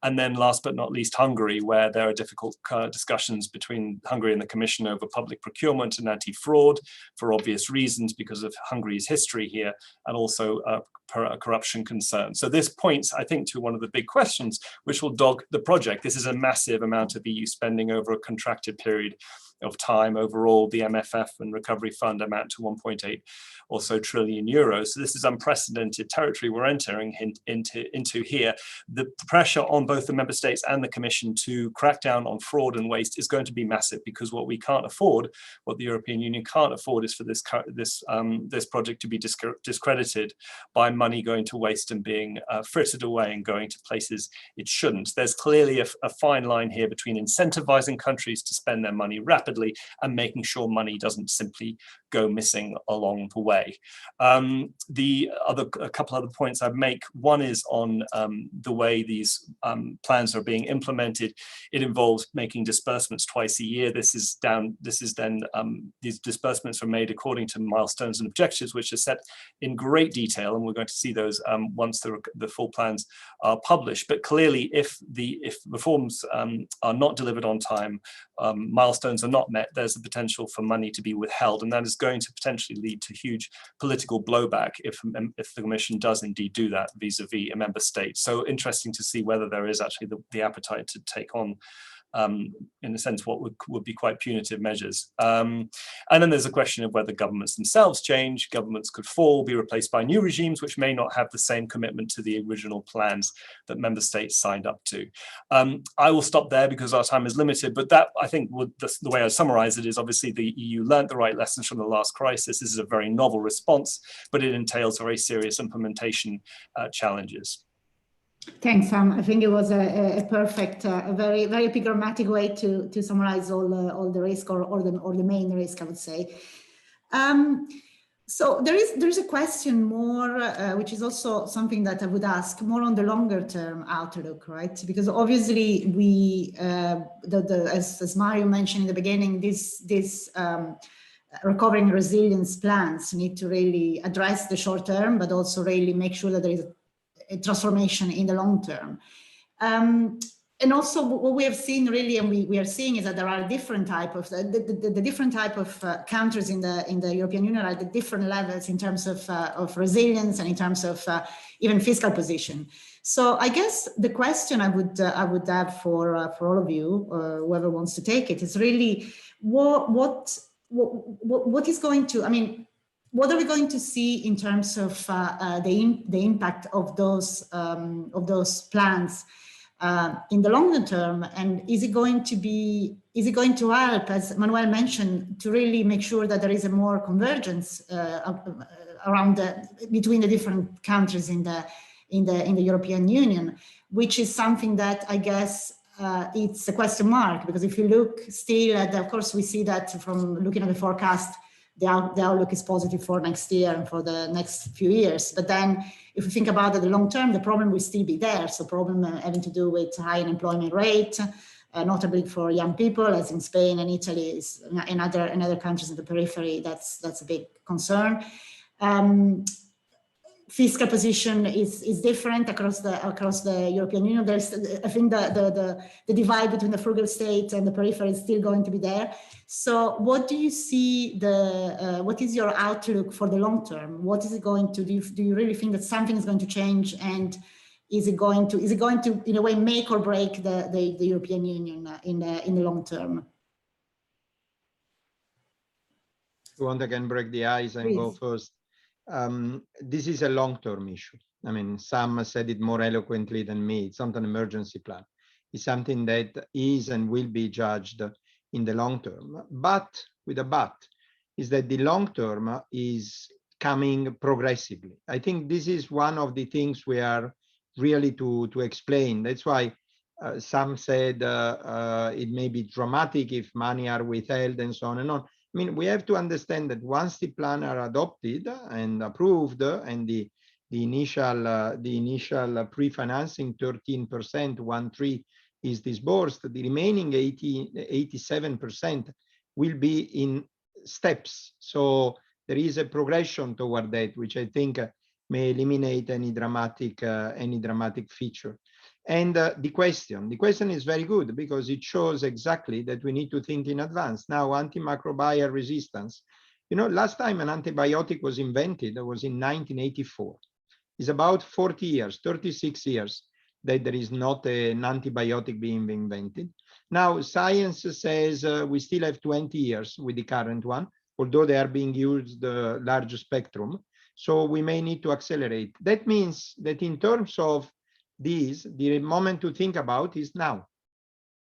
And then last but not least, Hungary, where there are difficult discussions between Hungary and the Commission over public procurement and anti-fraud for obvious reasons because of Hungary's history here, and also corruption concerns. So this points, I think, to one of the big questions which will dog the project. This is a massive amount of EU spending over a contracted period of time. Overall, the MFF and Recovery Fund amount to 1.8 or so trillion euros. So this is unprecedented territory we're entering into here. The pressure on both the member states and the Commission to crack down on fraud and waste is going to be massive, because what we can't afford, what the European Union can't afford, is for this project to be discredited by money going to waste and being frittered away and going to places it shouldn't. There's clearly a fine line here between incentivizing countries to spend their money rapidly and making sure money doesn't simply go missing along the way. A couple other points I'd make. One is on the way these plans are being implemented. It involves making disbursements twice a year. These disbursements are made according to milestones and objectives, which are set in great detail, and we're going to see those once the full plans are published. But clearly, if reforms are not delivered on time, milestones are not met, there's the potential for money to be withheld, and that is going to potentially lead to huge political blowback if the Commission does indeed do that vis-a-vis a member state. So interesting to see whether there is actually the appetite to take on, in a sense, what would be quite punitive measures. And then there's a question of whether governments themselves change. Governments could fall, be replaced by new regimes, which may not have the same commitment to the original plans that member states signed up to. I will stop there because our time is limited, but that, I think, the way I summarize it is, obviously the EU learned the right lessons from the last crisis. This is a very novel response, but it entails very serious implementation challenges. Thanks, Sam. I think it was a perfect, a very epigrammatic way to summarize all the risk or the main risk, I would say. So there is a question more, which is also something that I would ask more on the longer term outlook, right? Because obviously we, as Mario mentioned in the beginning, this recovering resilience plans need to really address the short term, but also really make sure that there is a transformation in the long term. And also what we have seen really, and we are seeing, is that there are different type of, the different type of countries in the European Union are at different levels in terms of resilience and in terms of even fiscal position. So I guess the question I would have for all of you, whoever wants to take it, is really what is going to, I mean, what are we going to see in terms of the impact of those plans in the longer term, and is it going to help, as Manuel mentioned, to really make sure that there is a more convergence between the different countries in the European Union, which is something that I guess it's a question mark, because if you look still at, of course, we see that from looking at the forecast, the outlook is positive for next year and for the next few years. But then if we think about it, the long term, the problem will still be there. So problem having to do with high unemployment rate, notably for young people, as in Spain and Italy, and other countries in the periphery, that's a big concern. Fiscal position is different across the European Union. There's, I think, the divide between the frugal state and the periphery is still going to be there. So, what do you see? What is your outlook for the long term? What is it going to do? Do you really think that something is going to change? And is it going to in a way make or break the European Union in the long term? You want, I can break the ice and go first. This is a long-term issue. I mean, Sam said it more eloquently than me. It's not an emergency plan. It's something that is and will be judged in the long term. But with a but, is that the long term is coming progressively. I think this is one of the things we are really to explain. That's why Sam said it may be dramatic if money are withheld and so on and on. I mean, we have to understand that once the plan are adopted and approved, and the initial pre-financing 13%, 1.3 is disbursed, the remaining 87% will be in steps. So there is a progression toward that, which I think may eliminate any dramatic feature. And the question is very good, because it shows exactly that we need to think in advance. Now, antimicrobial resistance, you know, last time an antibiotic was invented was in 1984. It's about 40 years, 36 years. that there is not an antibiotic being invented. Now, science says we still have 20 years with the current one, although they are being used large spectrum. So we may need to accelerate. That means that in terms of these, the moment to think about is now.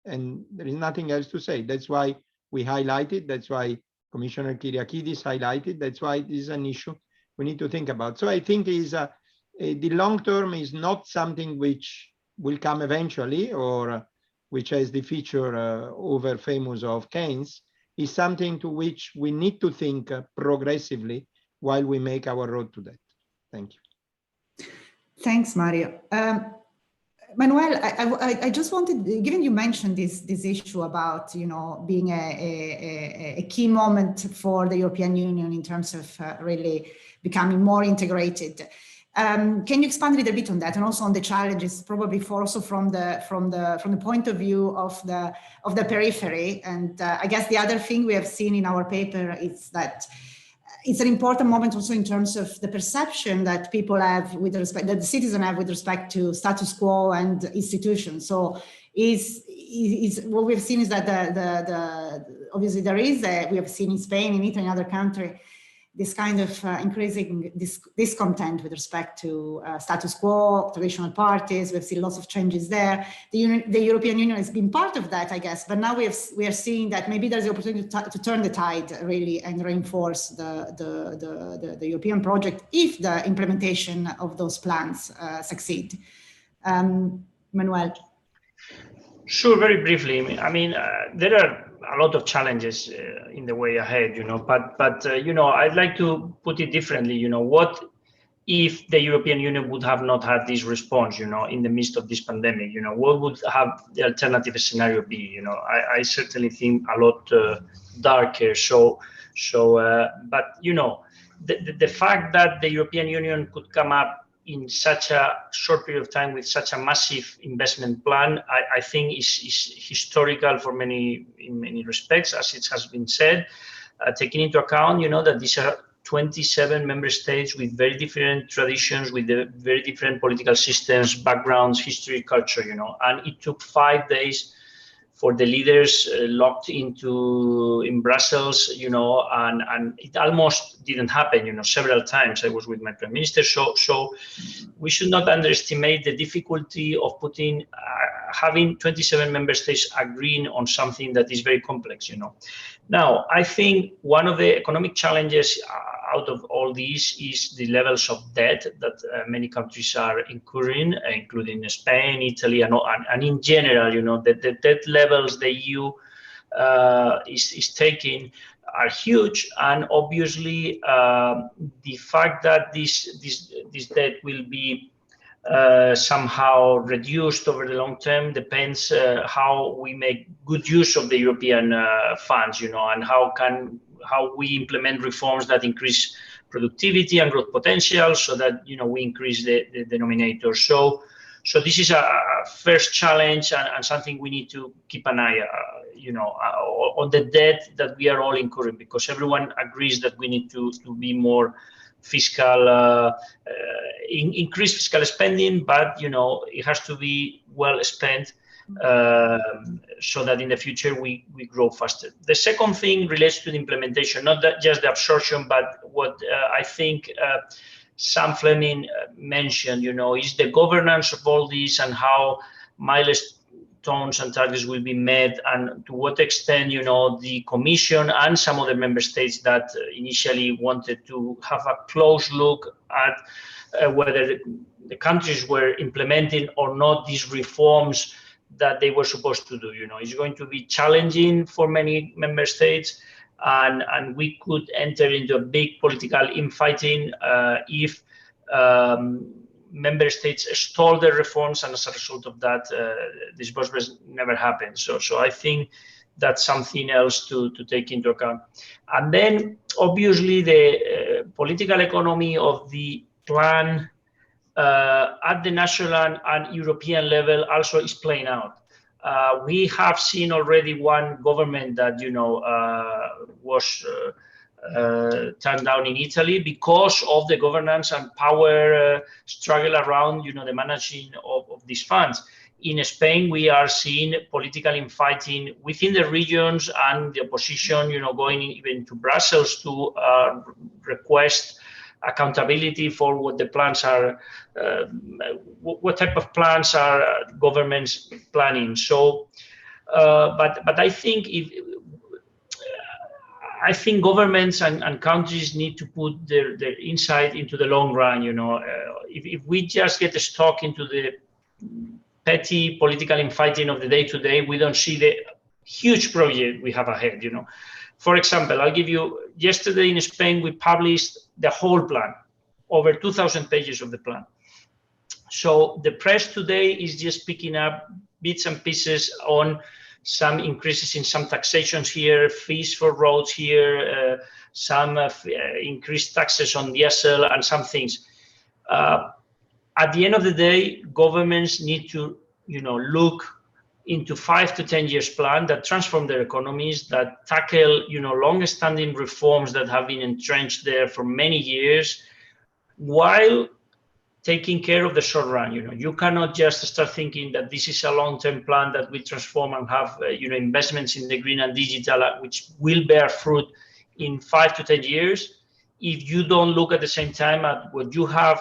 And there is nothing else to say. That's why we highlighted, that's why Commissioner Kyriakidis highlighted, that's why this is an issue we need to think about. So I think the long term is not something which will come eventually or which has the feature over famous of Keynes, is something to which we need to think progressively while we make our road to that. Thank you. Thanks, Mario. Manuel, I just wanted, given you mentioned this issue about, you know, being a key moment for the European Union in terms of really becoming more integrated. Can you expand a little bit on that, and also on the challenges, probably also from the point of view of the periphery? And I guess the other thing we have seen in our paper is that it's an important moment also in terms of the perception that people have with respect, that the citizens have with respect to status quo and institutions. So what we've seen is that obviously there is we have seen in Spain, in Italy, and other countries, this kind of increasing discontent with respect to status quo, traditional parties. We've seen lots of changes there. The European Union has been part of that, I guess, but now we are seeing that maybe there's the opportunity to turn the tide really and reinforce the European project if the implementation of those plans succeed. Manuel. Sure, very briefly. I mean, there are a lot of challenges in the way ahead, you know, but you know, I'd like to put it differently. You know, what if the European Union would have not had this response, you know, in the midst of this pandemic? You know, what would have the alternative scenario be? You know, I certainly think a lot darker. But you know, the fact that the European Union could come up in such a short period of time with such a massive investment plan, I think is historical for in many respects, as it has been said, taking into account, you know, that these are 27 member states with very different traditions, with very different political systems, backgrounds, history, culture, you know, and it took 5 days for the leaders locked in Brussels, you know, and it almost didn't happen, you know, several times. I was with my prime minister, so we should not underestimate the difficulty of having 27 member states agreeing on something that is very complex, you know. Now, I think one of the economic challenges out of all these is the levels of debt that many countries are incurring, including Spain, Italy, and in general, you know, the debt levels the EU is taking are huge, and obviously the fact that this debt will be somehow reduced over the long term depends how we make good use of the European funds, you know, and how we implement reforms that increase productivity and growth potential, so that, you know, we increase the denominator. So this is a first challenge and something we need to keep an eye, you know, on the debt that we are all incurring, because everyone agrees that we need to be more fiscal, increase fiscal spending, but, you know, it has to be well spent so that in the future we grow faster. The second thing relates to the implementation, not just the absorption, but what I think Sam Fleming mentioned, you know, is the governance of all this and how milestones and targets will be met, and to what extent, you know, the Commission and some of the member states that initially wanted to have a close look at whether the countries were implementing or not these reforms that they were supposed to do. You know, it's going to be challenging for many member states, and we could enter into a big political infighting if member states stall their reforms, and as a result of that, disbursements never happen. So I think that's something else to take into account. And then obviously the political economy of the plan at the national and European level also is playing out. We have seen already one government that, you know, was turned down in Italy because of the governance and power struggle around, the managing of these funds. In Spain, we are seeing political infighting within the regions and the opposition, going even to Brussels to request accountability for what the plans are, what type of plans are governments planning. So, but I think governments and countries need to put their insight into the long run. If we just get stuck into the petty political infighting of the day-to-day, we don't see the huge project we have ahead. For example, I'll give you, yesterday in Spain, we published the whole plan, over 2,000 pages of the plan. So the press today is just picking up bits and pieces on some increases in some taxations here, fees for roads here, some increased taxes on diesel and some things. At the end of the day, governments need to, look into 5 to 10 years plan that transform their economies, that tackle, long-standing reforms that have been entrenched there for many years, while taking care of the short run. You cannot just start thinking that this is a long-term plan that will transform and have, investments in the green and digital, which will bear fruit in 5 to 10 years. If you don't look at the same time at what you have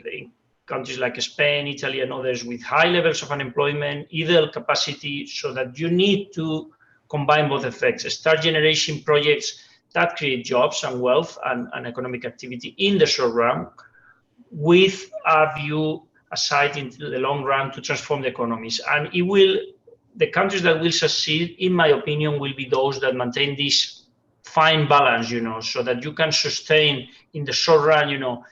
in countries like Spain, Italy, and others with high levels of unemployment, idle capacity, so that you need to combine both effects, start generation projects that create jobs and wealth and economic activity in the short run, with a view aside into the long run to transform the economies. And the countries that will succeed, in my opinion, will be those that maintain this fine balance, so that you can sustain in the short run,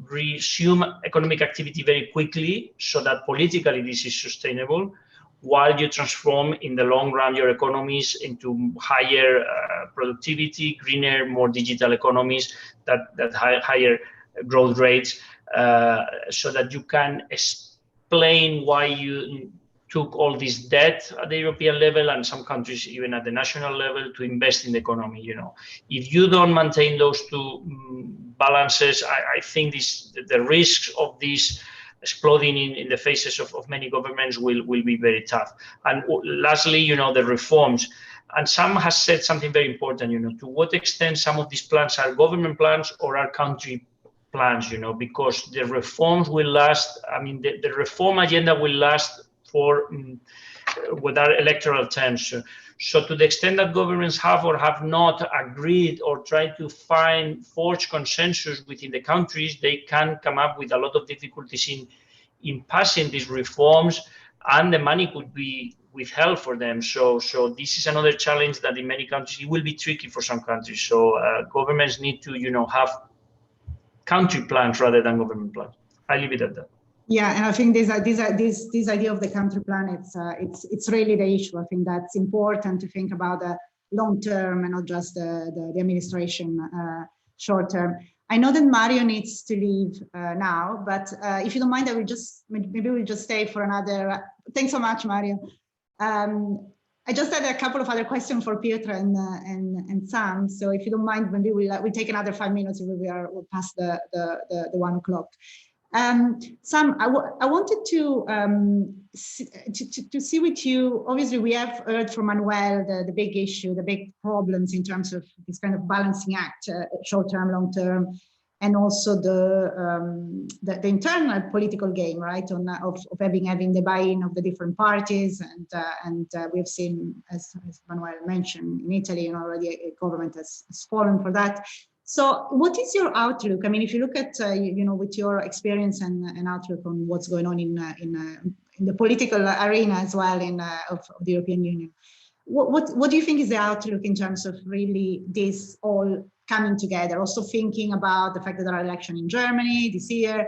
resume economic activity very quickly, so that politically this is sustainable, while you transform in the long run your economies into higher productivity, greener, more digital economies that higher growth rates, so that you can explain why you took all this debt at the European level and some countries even at the national level to invest in the economy. If you don't maintain those two balances, I think the risks of this exploding in the faces of many governments will be very tough. And lastly, the reforms. And Sam has said something very important, to what extent some of these plans are government plans or are country plans, because the reforms will last. I mean, the reform agenda will last for what are electoral terms. So to the extent that governments have or have not agreed or tried to forge consensus within the countries, they can come up with a lot of difficulties in passing these reforms, and the money could be withheld for them. So this is another challenge that in many countries, it will be tricky for some countries. So governments need to, have country plans rather than government plans. I leave it at that. Yeah, and I think this idea of the country plan, it's really the issue. I think that's important to think about the long term and not just the administration short term. I know that Mario needs to leave now, but if you don't mind, maybe we'll just stay for another. Thanks so much, Mario. I just had a couple of other questions for Piotr and Sam. So if you don't mind, maybe we'll take another 5 minutes. We'll pass the 1 o'clock. Sam, I wanted to see with you. Obviously, we have heard from Manuel the big issue, the big problems in terms of this kind of balancing act, short term, long term, and also the internal political game, right? Of having the buy-in of the different parties, and we've seen, as Manuel mentioned, in Italy, already a government has fallen for that. So what is your outlook? I mean, if you look at, with your experience and outlook on what's going on in the political arena as well of the European Union, what do you think is the outlook in terms of really this all coming together? Also thinking about the fact that there are elections in Germany this year,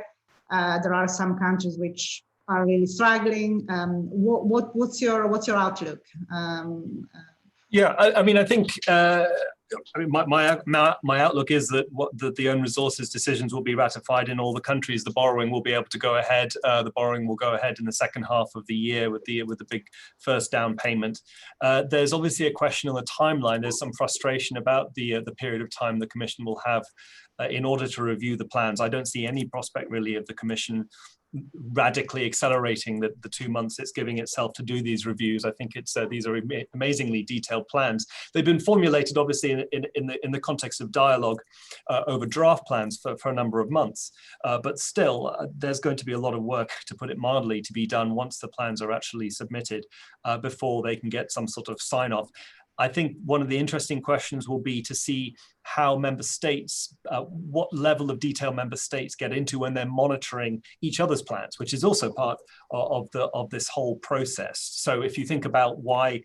there are some countries which are really struggling. What's your outlook? Yeah, I mean, I think I mean, my outlook is that the own resources decisions will be ratified in all the countries. The borrowing will be able to go ahead. The borrowing will go ahead in the second half of the year with the big first down payment. There's obviously a question on the timeline. There's some frustration about the period of time the Commission will have in order to review the plans. I don't see any prospect really of the Commission radically accelerating the 2 months it's giving itself to do these reviews. I think these are amazingly detailed plans. They've been formulated obviously in the context of dialogue over draft plans for a number of months, but still there's going to be a lot of work, to put it mildly, to be done once the plans are actually submitted before they can get some sort of sign off. I think one of the interesting questions will be to see how member states, what level of detail member states get into when they're monitoring each other's plans, which is also part of this whole process. So if you think about why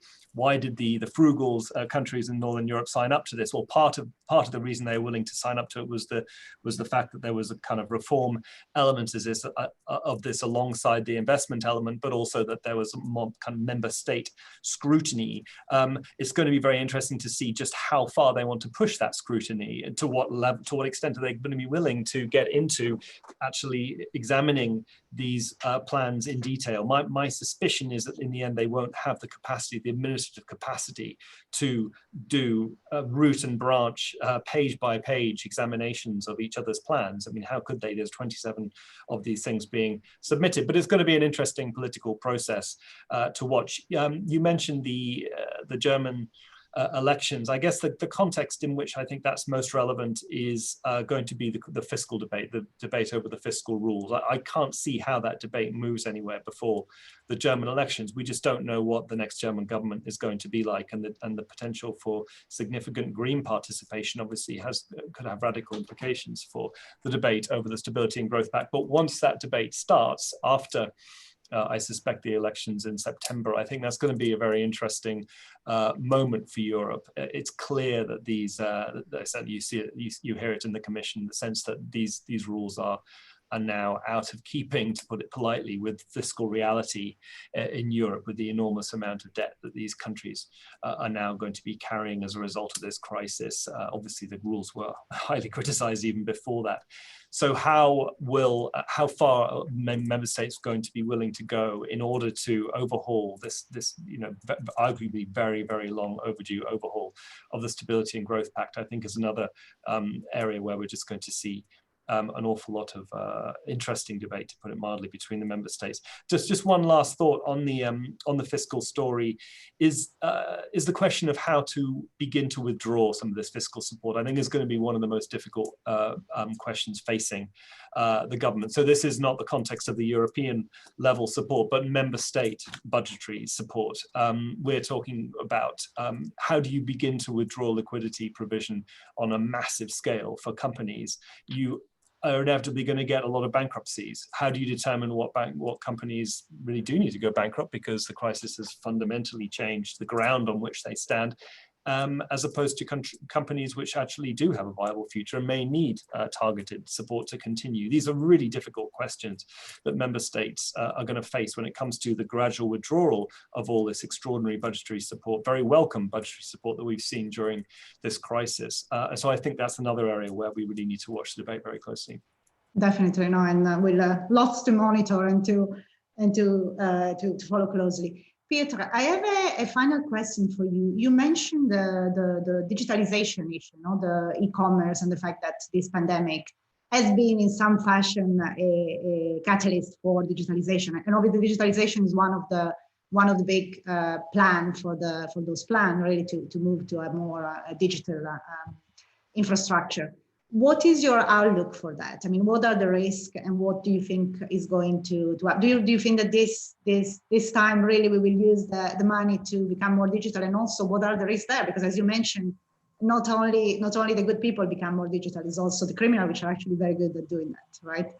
did the frugal countries in Northern Europe sign up to this? Well, part of the reason they were willing to sign up to it was the fact that there was a kind of reform element of this alongside the investment element, but also that there was more kind of member state scrutiny. It's going to be very interesting to see just how far they want to push that scrutiny, and to what level, to what extent are they going to be willing to get into actually examining these plans in detail. My suspicion is that in the end they won't have the capacity, the administrative capacity, to do root and branch, page by page examinations of each other's plans. I mean, how could they? There's 27 of these things being submitted, but it's going to be an interesting political process to watch. You mentioned the German elections. I guess the context in which I think that's most relevant is going to be the fiscal debate, the debate over the fiscal rules. I can't see how that debate moves anywhere before the German elections. We just don't know what the next German government is going to be like, and the potential for significant Green participation obviously could have radical implications for the debate over the Stability and Growth Pact. But once that debate starts, after I suspect the elections in September, I think that's going to be a very interesting moment for Europe. It's clear that these, you see it, you hear it in the Commission, the sense that these rules are now out of keeping, to put it politely, with fiscal reality in Europe, with the enormous amount of debt that these countries are now going to be carrying as a result of this crisis. Obviously, the rules were highly criticized even before that. So how far are member states going to be willing to go in order to overhaul this arguably very, very long overdue overhaul of the Stability and Growth Pact? I think is another area where we're just going to see an awful lot of interesting debate, to put it mildly, between the member states. Just one last thought on the fiscal story is the question of how to begin to withdraw some of this fiscal support. I think is going to be one of the most difficult questions facing the government. So this is not the context of the European level support, but member state budgetary support. We're talking about how do you begin to withdraw liquidity provision on a massive scale for companies? You are inevitably going to get a lot of bankruptcies. How do you determine what companies really do need to go bankrupt, because the crisis has fundamentally changed the ground on which they stand, as opposed to companies which actually do have a viable future and may need targeted support to continue? These are really difficult questions that member states are going to face when it comes to the gradual withdrawal of all this extraordinary budgetary support, very welcome budgetary support that we've seen during this crisis. So I think that's another area where we really need to watch the debate very closely. Definitely, no, and we'll lots to monitor and to follow closely. Piotr, I have a final question for you. You mentioned the digitalization issue, the e-commerce, and the fact that this pandemic has been in some fashion a catalyst for digitalization. And obviously, digitalization is one of the big plan for those plans, really, to move to a more digital infrastructure. What is your outlook for that? I mean, what are the risks, and what do you think is going to do you think that this time really we will use the money to become more digital? And also, what are the risks there? Because as you mentioned, not only the good people become more digital, it's also the criminals, which are actually very good at doing that, right?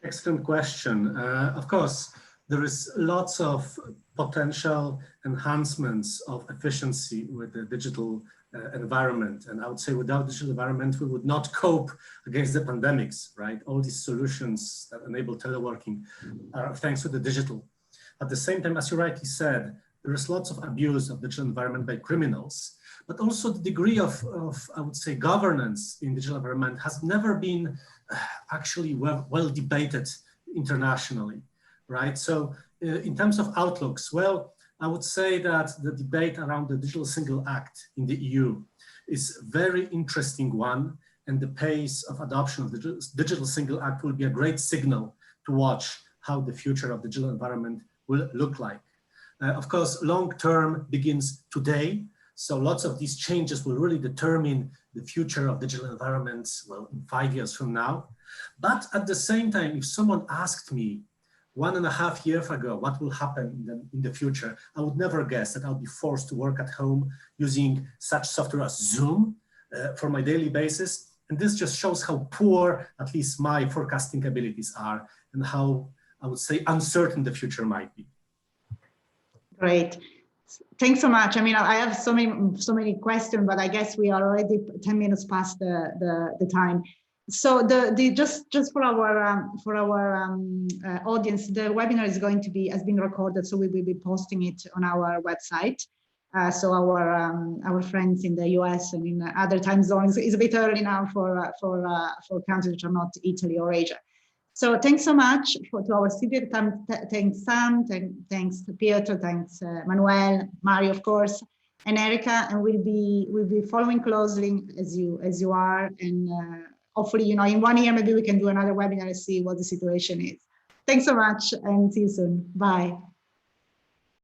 Excellent question. Of course, there is lots of potential enhancements of efficiency with the digital environment. And I would say without digital environment, we would not cope against the pandemics, right? All these solutions that enable teleworking are thanks to the digital. At the same time, as you rightly said, there is lots of abuse of digital environment by criminals, but also the degree of I would say, governance in digital environment has never been actually well debated internationally, right? So in terms of outlooks, well, I would say that the debate around the Digital Single Act in the EU is a very interesting one, and the pace of adoption of the Digital Single Act will be a great signal to watch how the future of the digital environment will look like. Of course, long term begins today, so lots of these changes will really determine the future of digital environments, well, in 5 years from now. But at the same time, if someone asked me 1.5 years ago what will happen in the future, I would never guess that I'll be forced to work at home using such software as Zoom for my daily basis. And this just shows how poor, at least my forecasting abilities are, and how, I would say, uncertain the future might be. Great. Thanks so much. I mean, I have so many questions, but I guess we are already 10 minutes past the time. So just for our audience, the webinar has been recorded, so we will be posting it on our website. So our friends in the US and in other time zones, it's a bit early now for countries which are not Italy or Asia. So thanks so much to our studio. Thanks Sam, thanks to Piotr, thanks Manuel, Mario, of course, and Erica, and we'll be following closely as you are, and hopefully, you know, in 1 year maybe we can do another webinar and see what the situation is. Thanks so much, and see you soon. Bye.